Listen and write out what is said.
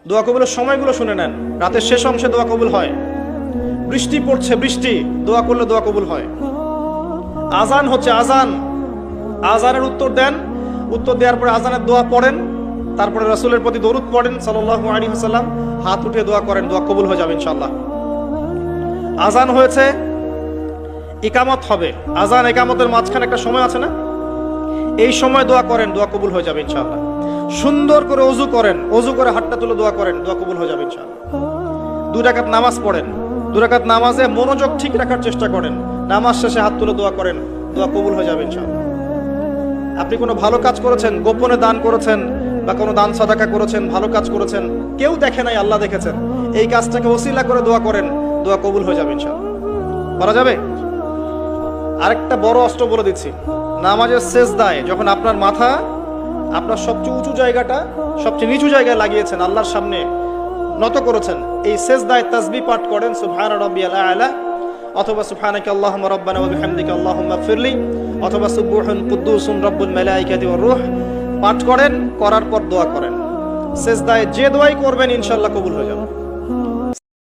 দোয়া কবুলের সময়গুলো শুনে নেন। রাতের শেষ অংশে দোয়া কবুল হয়। বৃষ্টি পড়ছে, বৃষ্টি, দোয়া করলে দোয়া কবুল হয়। আজান হচ্ছে, আজান, আজানের উত্তর দেন, উত্তর দেওয়ার পরে আজানের দোয়া পড়েন, তারপরে রাসূলের প্রতি দরুদ পড়েন সাল্লাল্লাহু আলাইহি ওয়াসাল্লাম, হাত উঠিয়ে দোয়া করেন, দোয়া কবুল হয়ে যাবে ইনশাআল্লাহ। আজান হয়েছে, ইকামত হবে। আজান ইকামতের মাঝখানে একটা সময় আছে না, এই সময় দোয়া করেন, দোয়া কবুল হয়ে যাবে ইনশাআল্লাহ। সুন্দর করে ওযু করেন, ওযু করে হাতটা তুলে দোয়া করেন, দোয়া কবুল হয়ে যাবে ইনশাআল্লাহ। 2 রাকাত নামাজ পড়েন, 2 রাকাত নামাজে মনোযোগ ঠিক রাখার চেষ্টা করেন, নামাজ শেষে হাত তুলে দোয়া করেন, দোয়া কবুল হয়ে যাবে ইনশাআল্লাহ। আপনি কোনো ভালো কাজ করেছেন, গোপনে দান করেছেন বা কোনো দান সাদাকা করেছেন, ভালো কাজ করেছেন, কেউ দেখে নাই, আল্লাহ দেখেছেন, এই কাজটাকে ওসিলা করে দোয়া করেন, দোয়া কবুল হয়ে যাবে ইনশাআল্লাহ। করা যাবে? আরেকটা বড় অস্ত্র বলে দিচ্ছি, নামাজের সেজদায় যখন আপনার মাথা আপনার সবচেয়ে উঁচু জায়গাটা সবচেয়ে নিচু জায়গায় লাগিয়েছেন, আল্লাহর সামনে নত করেছেন, এই সেজদায় তাসবিহ পাঠ করেন সুবহান রাব্বিয়াল আ'লা, অথবা সুবহানাকা আল্লাহুম্মা রাব্বানা ওয়া বিহামদিকা আল্লাহুম্মা ইগফিরলি, অথবা সুবহুন কুদ্দুসুন রাব্বুল মালাইকাতি ওয়ার রূহ পাঠ করেন। করার পর দোয়া করেন। সেজদায় যে দোয়াই করবেন ইনশাআল্লাহ কবুল হয়ে যাবে।